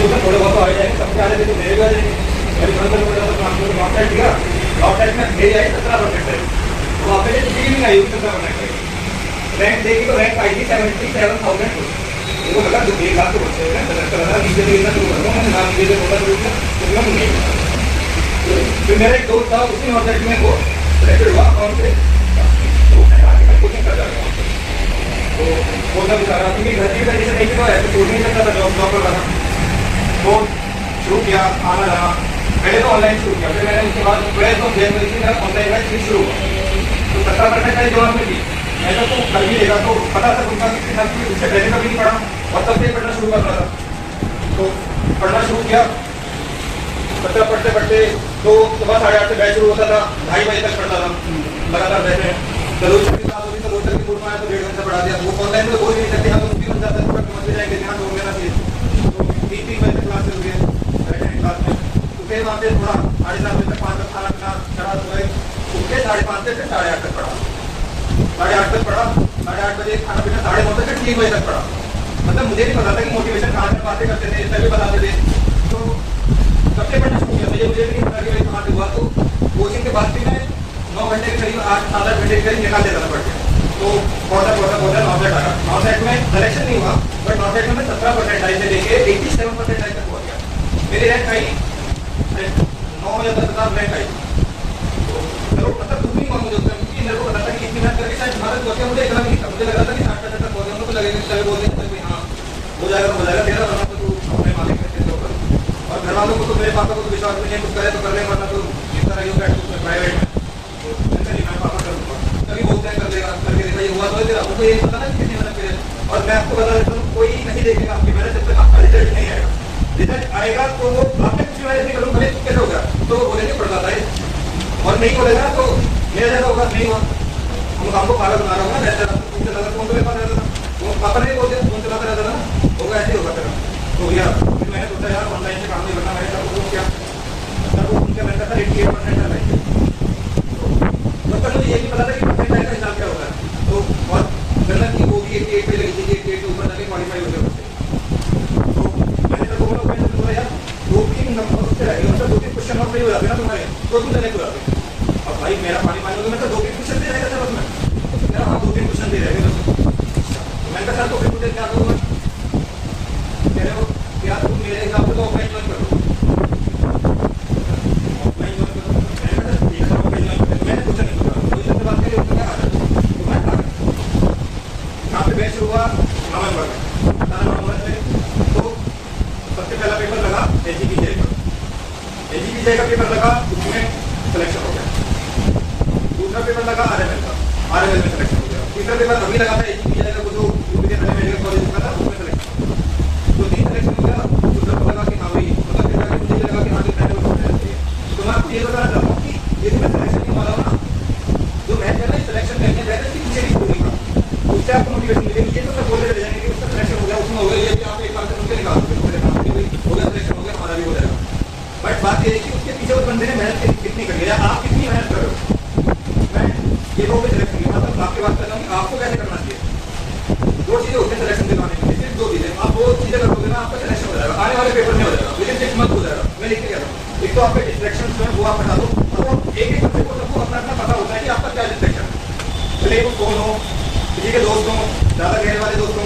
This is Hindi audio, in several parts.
उसमें थोड़े बहुत आ जाएंगे, सबके आ रहे थे मेरे भी आ जाएंगे। मेरे घर में लॉक टाइट दिया, लॉक टाइट में मेरी आई 17% है, तो वहाँ पे नहीं आई 17%। रैंक देखी तो रैंक आई थी 77,000। उनको लगा जो 1 लाख के बच्चे हैं नीचे देखना शुरू कर दो, मैंने नाम नीचे होता शुरू किया। फिर मेरा एक दोस्त था, उसी हॉस्टल में वो सेलेक्टेड हुआ अकाउंट पे, कोचिंग कर जाएगा। तो वो सब बता रहा था कि घर की कंडीशन नहीं थी, तो ऐसे छोड़ नहीं सकता था, जॉब कर रहा था। तो शुरू किया, आना रहा। पहले तो ऑनलाइन शुरू किया, फिर मैंने उसके बाद 12 जनवरी से मेरा ऑनलाइन बैच फिर शुरू हुआ। तो 17% मेरी जॉब में थी, मैं तो कर भी लेगा, तो पता था उनका कि उससे पहले कभी नहीं पढ़ा और तब से पढ़ना शुरू कर रहा था। तो पढ़ना शुरू किया, पढ़ते पढ़ते तो सुबह 8:30 से बैच शुरू होता था, 2:30 बजे तक पढ़ता था लगातार बैठे। चलो छुट्टी साथ होगी तो होटल की मूड में आया तो 1.5 घंटा पढ़ा दिया। वो ऑनलाइन में बोल नहीं सकते, हम उसकी बन जाता है, समझ में जाएंगे, ध्यान होंगे ना। तो 3 बजे तक क्लास चल रही है, बैठे हैं क्लास में। तो फिर वहाँ पे थोड़ा 7:30 बजे तक 5 तक खाना पीना चढ़ा सुबह उठ के 5:30 से 8:30 तक पढ़ा, 8:30 तक पढ़ा, 8:30 बजे खाना पीना 9:30 से 3 बजे तक पढ़ा। मतलब मुझे नहीं पता था कि मोटिवेशन कहाँ से बातें करते थे, सभी बताते थे। तो सबसे पढ़ना शुरू किया, मुझे भी नहीं पता कि भाई कहाँ से हुआ। तो कोचिंग के बाद भी मैं 9 घंटे के करीब 8-7 घंटे के करीब निकाल देता था पढ़ के। तो पौधा 9 सेट आया, 9 सेट में सिलेक्शन नहीं हुआ, बट 9 सेट में 17% आई से लेके 87% आई तक पहुँच गया। मेरी रैंक आई 9 या 10 रैंक आई। तो चलो मतलब कुछ नहीं हुआ मुझे उसमें, क्योंकि मेरे को पता था कि इतनी मेहनत करके शायद भारत बच्चे मुझे इतना नहीं था। मुझे लगा था कि 60% तक पहुँचे, उनको लगेगा चले बोलते हैं हाँ हो जाएगा तेरा, वरना तो तू अपने मालिक में थे। और घर वालों को तो मेरे पापा को तो विश्वास नहीं है, कुछ करे तो कर ले, वरना तो इस तरह ही बैठ प्राइवेट में। तो मैं पापा करूँगा, कभी बोलते हैं कर देगा, करके देखा, ये हुआ तो तेरा, उनको ये पता ना कितनी मेहनत करे। और मैं आपको बता देता हूँ, कोई नहीं देखेगा आपकी मेहनत जब तक आपका रिजल्ट नहीं आएगा। रिजल्ट आएगा तो वो आपने कुछ मेहनत नहीं करूँ, भले कैसे होगा तो वो बोलेंगे पढ़ जाता है, और नहीं बोलेगा तो मेरा जैसा होगा नहीं हुआ, हमको पागल बना रहा हूँ ना। ऐसा फोन चलाता फोन तो मेरे पास रहता था, वो पापा नहीं बोलते फोन चलाता रहता था, होगा ऐसे ही होगा तेरा। तो भैया फिर मैंने सोचा यार ऑनलाइन से काम नहीं करना, मैंने सर को क्या सर को उनका मैंने था 88% था लाइन। तो तब मुझे ये नहीं पता था कि परसेंटाइल का हिसाब क्या होता है। तो और गलत की वो भी 88 पे लगी थी, 88 के ऊपर जाके क्वालिफाई हो गया उससे। तो मैंने सर को बोला यार 2-3 नंबर उससे रह गए, मतलब 2-3 क्वेश्चन और नहीं हो जाते ना तुम्हारे, तो तुम जाने को जाते। अब भाई मेरा पानी हो गया, मैं तो 2-3 क्वेश्चन दे रहेगा सर उसमें, मेरा हाँ 2-3 क्वेश्चन दे रहेगा। मैंने कहा सर तो फिर मुझे क्या करूँगा, कह रहे हो क्या तुम मेरे हिसाब से तो ऑफलाइन ज्वाइन करो, ऑफलाइन ज्वाइन करो। मैंने कहा ठीक है ऑफलाइन ज्वाइन करो, मैंने कुछ नहीं बोला, क्वेश्चन से बात करी उसको क्या आ रहा है, तो मैं आ गया। यहाँ पे बैच हुआ नवंबर में, तो सबसे पहला पेपर लगा एजीपीजे का पेपर लगा, उसमें सिलेक्शन हो गया। दूसरा पेपर लगा आरएमएल में सिलेक्शन हो गया। तीसरा पेपर अभी लगा था एजीपीजे का, जो मेडिकल कॉलेज का था उसमें सिलेक्शन। तो 3 सिलेक्शन हो गया, दूसरा को लगा कि हाँ भाई मतलब फिर जाके मुझे लगा कि हाँ पहले वो होना चाहिए। तो मैं आपको ये बताना चाहता हूँ कि ये मैं सिलेक्शन नहीं वाला हूँ ना, जो मैच है ना सिलेक्शन करने वैसे कि मुझे भी होगी का, उससे आपको मोटिवेशन मिलेगी। ये तो मैं बोलते रह जाएंगे कि उसका सिलेक्शन हो गया, उसमें हो गया, ये भी आप एक बार से उनके निकाल दोगे, हो गया सिलेक्शन हो गया, हमारा भी हो जाएगा। बट बात ये है कि उसके पीछे उस बंदे ने मेहनत कितनी करी है, आप कितनी मेहनत कर रहे हो। मैं ये लोग सिलेक्शन की मतलब आपके बात कर रहा हूँ कि आपको कैसे करना चाहिए। 2 चीजें होती है सिलेक्शन दिलवाने के लिए, सिर्फ 2 चीजें, आप 2 चीजें करोगे ना आपका सिलेक्शन हो जाएगा, आने वाले पेपर में हो जाएगा, लेकिन 6 मंथ हो जाएगा। मैं लिख के कहता हूँ, एक तो आपके डिस्ट्रैक्शन जो है वो आप हटा दो, और एक बच्चे को सबको अपना अपना पता होता है कि आपका क्या डिस्ट्रैक्शन है, भले वो कौन हो, किसी के दोस्त हो, ज्यादा गहरे वाले दोस्त हो।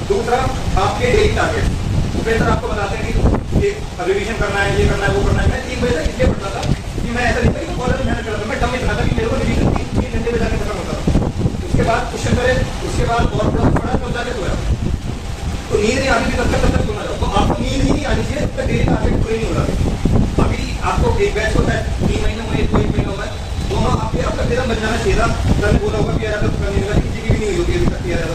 दूसरा आपके डेली टारगेट, सुपेंद्र आपको बताते हैं कि रिविजन करना है, ये करना है, वो करना है। मैं 3 बजे तक इसलिए पढ़ता था कि मैं ऐसा नहीं था कि कॉलेज में मेहनत करता था, मैं डम इतना था कि मेरे को रिविजन 3 घंटे में जाके खत्म होता था। उसके बाद क्वेश्चन करे, उसके बाद और पढ़ा तब जाके सोया। तो नींद नहीं आती थी तब तक सोना जाओ। तो आपको नींद ही नहीं आनी चाहिए तब तक डेली टारगेट पूरे नहीं हो रहा। अभी आपको एक बैच होता है 3 महीने में, 1 महीने होगा, दोनों आपके अब तक बन जाना चाहिए था। सर बोला होगा कि यार तो करने लगा, किसी की भी नहीं हुई होगी अभी तक यार,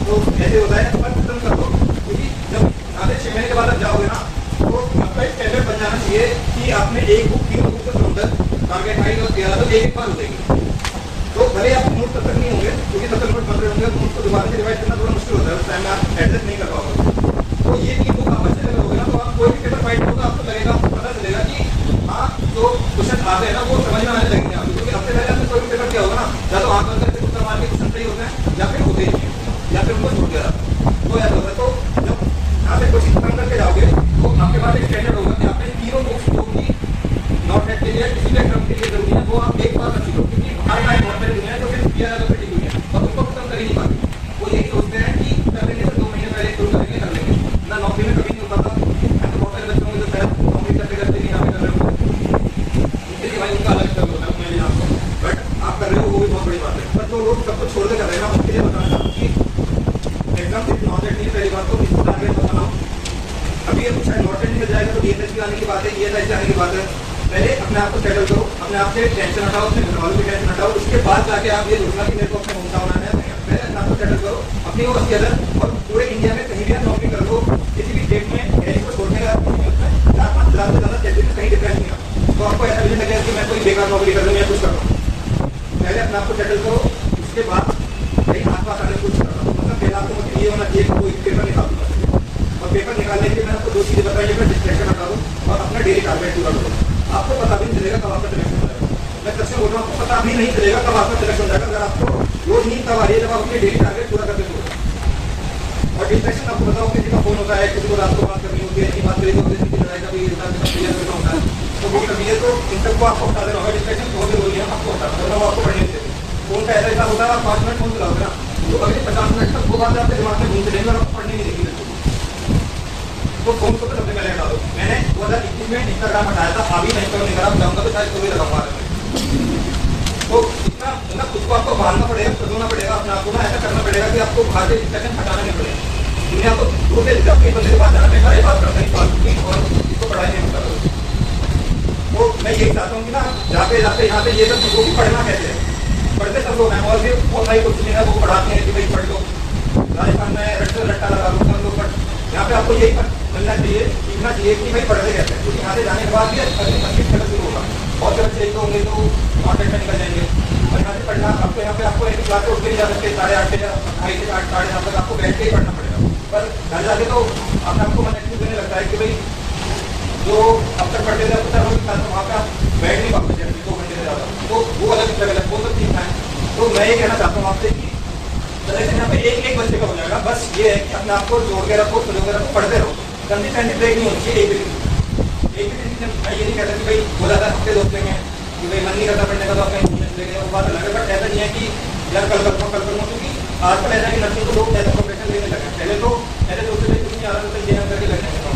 तो ऐसे होता है। पर खत्म कर दो, क्योंकि जब 6 महीने के बाद आप जाओगे ना तो आपका एक टेबल बन जाना चाहिए कि आपने एक बुक 3 बुक से सुनकर टारगेट 8 और 13 तो एक बार हो जाएगी। तो भले आप नोट तब तक नहीं होंगे, क्योंकि तब तक नोट बन रहे होंगे, तो उसको दोबारा से रिवाइज करना थोड़ा मुश्किल होता है, उस टाइम में आप एडजस्ट नहीं कर पाओगे। तो ये 3 बुक आप अच्छे से करोगे ना, तो आप कोई भी पेपर फाइट होगा आपको लगेगा, आपको पता चलेगा कि हाँ जो क्वेश्चन आते हैं ना वो समझ में आने लगेंगे आपको। क्योंकि हफ्ते पहले आपने कोई भी पेपर किया होगा ना, या तो आप करके उत्तर मार के क्वेश्चन सही होते हैं, या फिर होते ही नहीं, या फिर उनको छूट गया, तो ऐसा होता है। तो जब यहाँ से कोशिश करके जाओगे तो आपके पास एक स्टैंडर्ड होगा कि आपने तीनों बुक्स जो कि नॉट नेट के लिए किसी भी एग्जाम के लिए जरूरी है वो आप एक बार कर चुके हो, क्योंकि हर बार नॉट नेट दुनिया है तो फिर किया जाएगा फिटिंग हुई है और उसको खत्म कर ही नहीं पाते। वो यही सोचते हैं कि कर लेंगे तो 2 महीने पहले शुरू करेंगे कर लेंगे ना, नौकरी में कभी नहीं हो पाता। मैं तो बहुत सारे बच्चों को जो शायद नौकरी करते करते भी यहाँ पे कर रहे हो, उनके लिए भाई उनका अलग स्तर होता है, मैं भी जानता हूँ, बट आप कर रहे हो वो भी बहुत बड़ी बात है। पर जो लोग सब कुछ छोड़ के कर रहे हैं ना उनके लिए बताना चाहूँ कि एग्जाम सिर्फ नॉट नेट नहीं, पहली बात तो इसको टारगेट बनाओ। अभी ये कुछ नॉट नेट निकल जाएगा तो डीएसएस आने की बात है, ईएसआई आने की बात है। पहले अपने आप को सेटल करो, अपने आप से टेंशन हटाओ, अपने घर वालों की टेंशन हटाओ, उसके बाद जाके आप ये सोचना कि मेरे को अपना होम टाउन आना है। पहले अपने आप को सेटल करो, अपनी वो बस्ती अलग, और पूरे इंडिया में कहीं भी आप नौकरी कर लो, किसी भी स्टेट में दिल्ली को छोड़ने का 4-5 लाख से ज़्यादा स्टेट में कहीं डिफरेंस नहीं आता। तो आपको ऐसा नहीं लगेगा कि मैं कोई बेकार नौकरी कर रहा हूँ या कुछ कर रहा हूँ। पहले अपने आप को सेटल करो, उसके बाद कहीं आस-पास आने कुछ कर रहा हूँ। मतलब पहले आपको मतलब ये होना चाहिए कि कोई पेपर निकाल दूँगा, और पेपर निकालने के लिए मैंने आपको 2 चीज़ें बताई है, डिस्ट्रैक्शन हटा दो और अपना डेली टारगेट पूरा करो। आपको पता भी नहीं चलेगा कब आपका सिलेक्शन हो जाएगा। मैं सच में बोल रहा हूँ, आपको पता भी नहीं चलेगा कब आपका सिलेक्शन हो जाएगा अगर आपको रोज नींद तब आ रही है जब आप अपने डेली टारगेट पूरा करते हो। और डिस्ट्रैक्शन आपको बताओ, किसी का फोन होता है, किसी को रात को बात करनी होती है, ऐसी बात करी तो किसी की लड़ाई का भी होता है, तो वो कभी है तो इन सबको आपको हटा देना होगा। डिस्ट्रैक्शन बहुत जरूरी है, आपको हटाना होगा, वो आपको पढ़ने नहीं देते। फोन का ऐसा होता है, आप 5 मिनट फोन चलाओगे ना तो अगले 50 मिनट तक वो बात आपके दिमाग में घूमते रहेंगे और आपको पढ़ने नहीं देगी। तो फोन को तो सबसे पहले हटा दो। मैंने 2021 में इंस्टाग्राम हटाया था, अभी मैं इंस्टाग्राम जाऊंगा तो शायद स्टोरी लगाऊंगा। तो इतना मतलब खुद को आपको मारना पड़ेगा, सजोना पड़ेगा, अपने आपको ना ऐसा करना पड़ेगा कि आपको बाहर से डिस्ट्रैक्शन हटाना नहीं पड़ेगा। दुनिया को दूर से अपने बंदे के पास जाना पड़ेगा, ये बात करते हैं और इसको पढ़ाई नहीं होता। तो मैं यही चाहता हूँ कि ना जाते जाते यहाँ पे ये सब चीज़ों की पढ़ना कैसे है, पढ़ते सब लोग हैं और फिर बहुत सारी कुछ चीज़ें वो पढ़ाते हैं कि भाई पढ़ लो, राजस्थान में रट्टा लगा लो सब लोग, बट यहाँ पे आपको यही मिलना चाहिए, सीखना चाहिए कि भाई पढ़ते कैसे हैं, क्योंकि यहाँ से जाने के बाद भी अच्छी शुरू होगा। बहुत से बच्चे एक तो होंगे तो कॉन्टेक्ट में निकल जाएंगे, और यहाँ से पढ़ना आपको यहाँ पे आपको एक क्लास से उठ के नहीं जा सकते, 8:30 से 2:30 से 8, 8:30 तक आपको बैठ के ही पढ़ना पड़ेगा। पर घर जाके तो अपने आपको मन एक्टिव देने लगता है कि भाई जो अब तक पढ़ते थे अब तक वहाँ पे आप बैठ नहीं पाते 2 घंटे से ज़्यादा, तो वो अलग स्ट्रगल है, वो सब सीखना है। तो मैं ये कहना चाहता हूँ आपसे कि यहाँ पे एक बच्चे का हो जाएगा, बस ये है कि अपने आप को जोड़ के रखो, खुद के रखो, पढ़ते रहो, कंसिस्टेंटली ब्रेक नहीं होनी चाहिए। एक भी दिन मैं ये नहीं कहता कि भाई हो जाता हफ्ते 2 लेंगे कि भाई मन नहीं करता पढ़ने का तो आप कहीं घूमने चले गए, वो बात अलग है। बट ऐसा नहीं है कि यार कल करूँगा, क्योंकि आजकल ऐसा कि नर्सिंग को लोग ऐसा प्रोफेशन लेने लगे। पहले तो सोचते थे कुछ नहीं आ रहा था ये करके लगने लगा।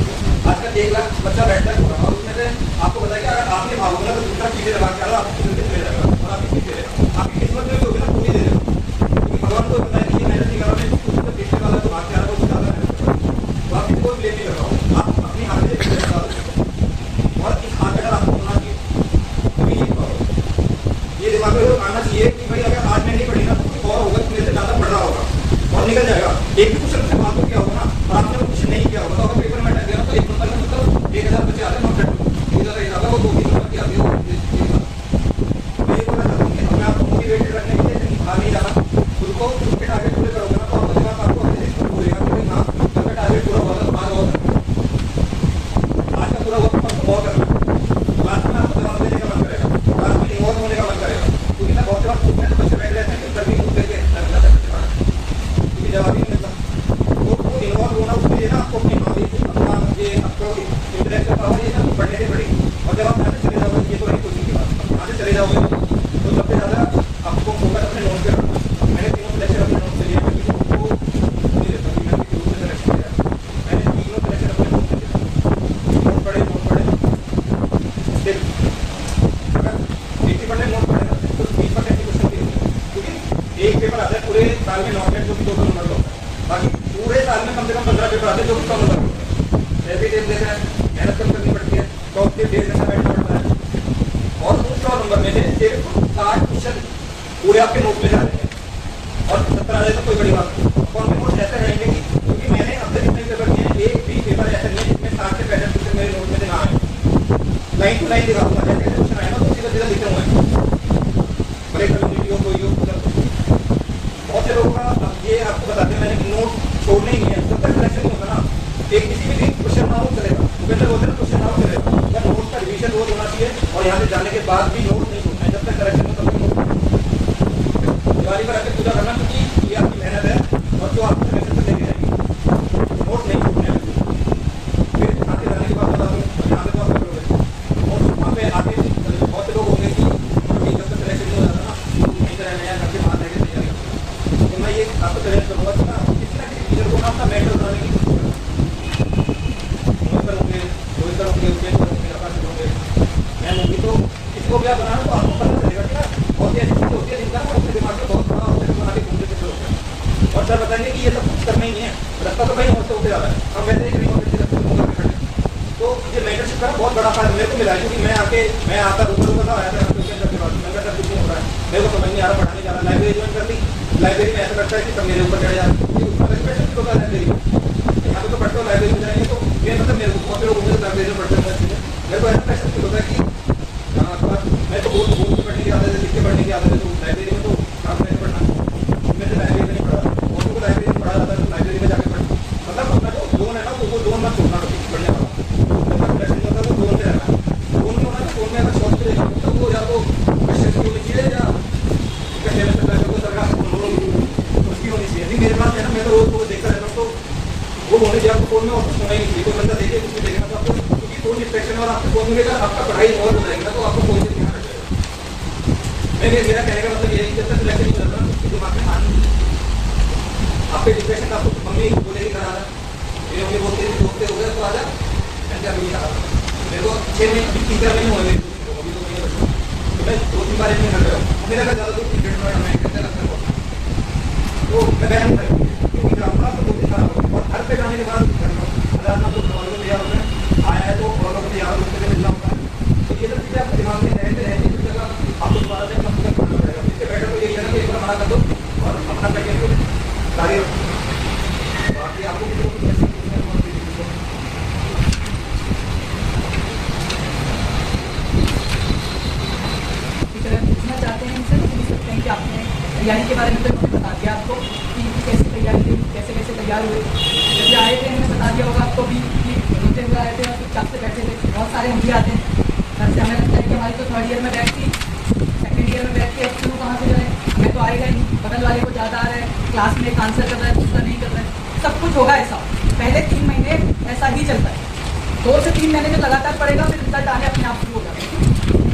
आजकल 1 लाख बच्चा बैठता है और उसमें से आपको पता है कि अगर आपने भागोगे ना तो दूसरा चीज़ें लगा के आपकी जिंदगी चले जाएगा और आपकी चीज़ दे देगा, आपकी किस्मत में भी होगी ना पूरी दे देगा, क्योंकि भगवान को पता है कि ये मेहनत नहीं कर रहा है, पीछे वाला जो भाग के आ रहा है वो ज़्यादा मेहनत कर रहा है। तो आप किसी को ब्लेम नहीं कर रहा हूँ, आप अपनी हाथ से और इस हाथ का आपको होना चाहिए। ये दिमाग में आना चाहिए कि भाई अगर आज मैं नहीं पढ़ी ना तो कुछ और होगा, मेरे से ज़्यादा पढ़ रहा होगा और निकल जाएगा। एक भी क्वेश्चन से आपको क्या होगा ना, और आपने वो क्वेश्चन नहीं किया होगा तो अगर पेपर में अटक गया ना तो 1 नंबर में मतलब 1000 बच्चे आते हैं, नॉट ज़्यादा वो 2-3 नंबर की आती है। मैं ये बोलना चाहता हूँ कि अपने आप को मोटिवेटेड रखने के लिए बाहर नहीं जाना, खुद को खुद के टारगेट पूरे करोगे ना तो आपका दिमाग आपको अपने से बोलेगा कि भाई हाँ आपका टारगेट पूरा होगा, आज का पूरा वक्त बहुत करना, क्लास में आपको जवाब देने का मन करेगा, क्लास में इन्वॉल्व होने का मन करेगा, क्योंकि ना बहुत से बात पूछते हैं तो बच्चे बैठ जाते हैं कि कभी पूछ करके क्योंकि जवाब ही नहीं मिलता। तो वो इन्वॉल्व होना उसके लिए ना आपको अपनी नॉलेज, अपना ये आपको इंटरेस्ट पावर ये सब बढ़ने से बढ़ी। और जब आप यहाँ से चले जाओगे, ये तो नहीं कोचिंग की बात, यहाँ से चले जाओगे तो सबसे ज़्यादा आपको फोकस अपने नोट पे रखना। मैंने 3 सिलेक्शन अपने नोट से लिए, क्योंकि वो नहीं रहता कि मैंने किसी दूसरे सिलेक्शन किया, मैंने 3 सिलेक्शन अपने नोट से लिया। नोट पढ़े स्टिल अगर 80% नोट पढ़ेगा तो 20% की क्वेश्चन भी होगी, क्योंकि एक पेपर आता है पूरे साल में नॉट नेट जो कि 200 नंबर का होता है, बाकी पूरे साल में कम से कम 15 पेपर आते हैं जो कि 100 नंबर के होते हैं। ऐसे ही देते हैं, मेहनत कम करनी पड़ती है, तो उसके 1.5 घंटा बैठना पड़ता है और उन 100 नंबर में से सिर्फ 60 क्वेश्चन पूरे आपके नोट में जा रहे हैं और 70 आ जाए तो कोई बड़ी बात नहीं। कॉन्फिडेंस ऐसे रहेंगे कि क्योंकि मैंने अब तक जितने पेपर किए हैं एक भी पेपर ऐसा नहीं है जिसमें 60 से 65 क्वेश्चन मेरे नोट में से ना आए। लाइन टू लाइन दिखाऊंगा, जैसे जैसे क्वेश्चन आए ना तो सीधा लिखे हुए हैं, भले कम्युनिटी हो कोई हो। बहुत से लोगों का ये आपको बताते हैं, मैंने नोट छोड़ने ही नहीं है, जब तक सिलेक्शन नहीं होता ना एक किसी भी दिन क्वेश्चन ना हो चलेगा, बेहतर होता है ना क्वेश्चन ना हो चलेगा, पर नोट का रिवीजन रोज होना चाहिए और यहाँ से जाने के बाद भी नोट नहीं छूटना है, जब तक करेक्शन हो तब तक नोट दिवाली पर आकर पूजा करना, क्योंकि ये आपकी मेहनत है और जो आपको सिलेक्शन पर लेके जाएगी, नोट नहीं छूटने लगे। को भी आप बनाना तो आपको पता चलेगा कि ना बहुत ही ऐसी चीज़ होती है जिनका ना अपने दिमाग में बहुत बड़ा ऑब्जेक्ट बना के घूमते फिरते होते हैं और सर बताएंगे कि ये सब कुछ करना ही नहीं है, रास्ता तो कहीं और से होते जा रहा है, हम वैसे ही कहीं और से रास्ते घूम कर खड़े। तो ये मेंटरशिप का बहुत बड़ा फायदा मेरे को मिला है, क्योंकि मैं आता रूबरू का आया था उसके अंदर के बाद मैं कुछ नहीं हो रहा है, मेरे को समझ नहीं आ रहा, पढ़ाने जा रहा, लाइब्रेरी ज्वाइन कर ली, लाइब्रेरी में ऐसा लगता है कि सब मेरे ऊपर चढ़े जा रहे हैं, उसका रेस्पेक्ट होता है लाइब्रेरी में। यहाँ पे तो पढ़ते हो लाइब्रेरी में जाएंगे तो ये मतलब मेरे को बहुत से लोग लाइब्रेरी में पढ़ते हैं, मेरे को ऐसा प्रेशर फील होता है कि मैं तो बोल के पढ़ने की आदत है, लिख के पढ़ने की आदत है, तो लाइब्रेरी में तो काम कैसे पढ़ना, मैंने लाइब्रेरी में नहीं पढ़ा, और को लाइब्रेरी में पढ़ा जाता है तो लाइब्रेरी में जाकर पढ़, मतलब अपना जो जोन है ना वो जोन मत छोड़ना पढ़ने वाला, जब होता है तो जोन में रहना, जोन में होना तो जोन में अगर शॉर्ट पे देखना तो वो या तो क्वेश्चन की होनी चाहिए या कहने में सरकार उसकी होनी चाहिए। नहीं मेरे पास है ना, मैं तो रोज को देखता रहता हूँ, तो वो होने चाहिए आपको फोन में और सुना ही नहीं चाहिए, कोई बंदा देखे कुछ भी देखना तो आपको, क्योंकि फोन डिस्ट्रैक्शन और आपके फोन में लेकर आपका पढ़ाई और हो जाएगी ना, तो आपको कोई ध्यान रखेगा। मेरा कहने का मतलब ये है कि जब तक सिलेक्शन नहीं करना उसके दिमाग में ध्यान आपके डिप्रेशन का आपको मम्मी बोलेगी घर आ जा, मेरी मम्मी बोलती है दोस्ते हो गए तो आ जा, मेरे को 6 महीने 3 महीने हुए अभी तो मैं 2-3 बार नहीं कर रहा हूँ, मेरा घर ज़्यादा दूर क्रिकेट में मैं करते लगता है तो मैं बहन क्योंकि ग्रामीण तो बहुत खराब हो और घर पे जाने के बाद अगर आप लोग घरों में तैयार होते हैं आया है तो घरों में तैयार होते हुए मिलना होता है, तो ये सब चीज़ें आपके दिमाग में रहते इस जगह आपको दोबारा से अपना पूरा करना पड़ेगा। इससे बेटर तो यही है ना कि एक बार मना कर दो और अपना पैकेज कार्य बाकी आपको पूछना चाहते हैं इनसे, पूछ सकते हैं कि आपने तैयारी के बारे में तो बता दिया आपको कि कैसे तैयारी हुई, कैसे कैसे तैयार हुए, जब आए थे हमने बता दिया होगा आपको भी कि रोते हुए आए थे और चुपचाप से बैठे थे, बहुत सारे हम भी आते हैं घर से, हमें लगता है कि हमारी तो 3rd ईयर में बैठ थी, 2nd ईयर में बैठ के अब शुरू कहाँ से जाए, मैं तो आएगा ही नहीं, बगल वाले को ज़्यादा आ रहा है, क्लास में एक आंसर कर रहा है, दूसरा नहीं कर रहा है, सब कुछ होगा ऐसा। पहले 3 महीने ऐसा ही चलता है, 2 से 3 महीने जो लगातार पड़ेगा फिर रिजल्ट आने अपने आप शुरू हो जाता है।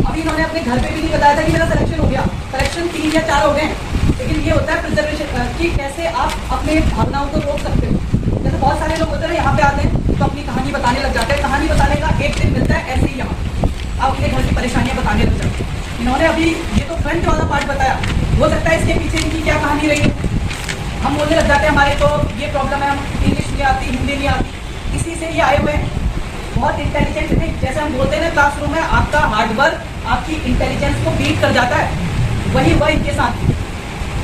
अभी इन्होंने अपने घर पे भी नहीं बताया था कि मेरा सिलेक्शन हो गया, सिलेक्शन 3 या 4 हो गए, लेकिन ये होता है प्रिजर्वेशन कि कैसे आप अपने भावनाओं को रोक सकते हो। जैसे बहुत सारे लोग होते हैं यहाँ पे आते हैं तो अपनी कहानी बताने लग जाते हैं, कहानी बताने का एक दिन मिलता है ऐसे ही यहाँ आप अपने घर की परेशानियाँ बताने लग जाते हैं। इन्होंने अभी ये तो फ्रंट वाला पार्ट बताया, हो सकता है इसके पीछे इनकी क्या कहानी रही है। हम बोलने लग जाते हैं हमारे तो ये प्रॉब्लम है, हम इंग्लिश नहीं आती, हिंदी नहीं आती, इसी से ये आए हुए हैं। बहुत इंटेलिजेंट है, जैसे हम बोलते हैं ना क्लासरूम में आपका हार्डवर्क आपकी इंटेलिजेंस को बीट कर जाता है, वही हुआ इनके साथ।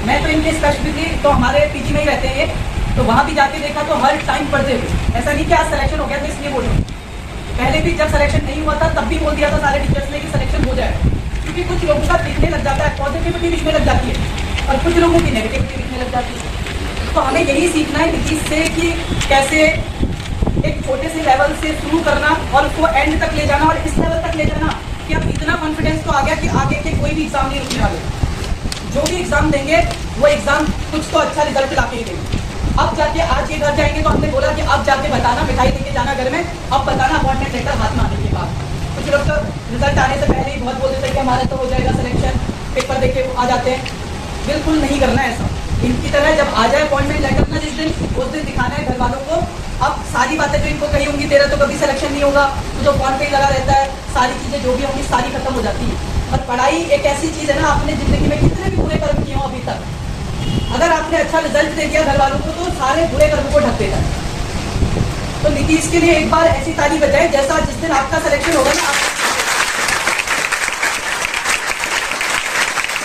मैं तो इनके स्पेशलिटी तो हमारे पीजी में ही रहते हैं ये, तो वहाँ भी जाके देखा तो हर टाइम पढ़ते हुए, ऐसा नहीं कि आज सिलेक्शन हो गया तो इसलिए बोल रहा हूँ, पहले भी जब सिलेक्शन नहीं हुआ था तब भी बोल दिया था सारे टीचर्स ने कि सिलेक्शन हो जाएगा, क्योंकि कुछ लोगों का दिखने लग जाता है, पॉजिटिविटी दिखने लग जाती है और कुछ लोगों की नेगेटिविटी दिखने लग जाती है। तो हमें यही सीखना है नीतीश से कि कैसे एक छोटे से लेवल से शुरू करना और उसको एंड तक ले जाना और इस लेवल तक ले जाना कि अब इतना कॉन्फिडेंस तो आ गया कि आगे के कोई भी एग्जाम नहीं रुकने वाले, जो भी एग्जाम देंगे वो एग्जाम कुछ तो अच्छा रिजल्ट ला के ही देंगे। अब जाके आज ये घर जाएंगे तो हमने बोला कि अब जाके बताना, मिठाई देके जाना घर में, अब बताना अपॉइंटमेंट लेटर हाथ में आने के बाद। कुछ लोग तो रिजल्ट आने से पहले ही बहुत बोलते थे कि हमारा तो हो जाएगा सिलेक्शन, पेपर देके आ जाते हैं। बिल्कुल नहीं करना है ऐसा, इनकी तरह जब आ जाए अपॉइंटमेंट लेटर ना जिस दिन, उस दिन दिखाना है घर वालों को। अब सारी बातें जो इनको कही होंगी तेरा तो कभी सिलेक्शन नहीं होगा, तो जो फोन पे ही लगा रहता है, सारी चीज़ें जो भी होंगी सारी खत्म हो जाती है। और पढ़ाई एक ऐसी चीज़ है ना, आपने ज़िंदगी में कितने भी बुरे कर्म किए हो अभी तक, अगर आपने अच्छा रिजल्ट दे दिया घर वालों को तो सारे बुरे कर्म को ढक देता है। तो नीतीश के लिए एक बार ऐसी ताली बजाए जैसा जिस दिन आपका सिलेक्शन होगा ना,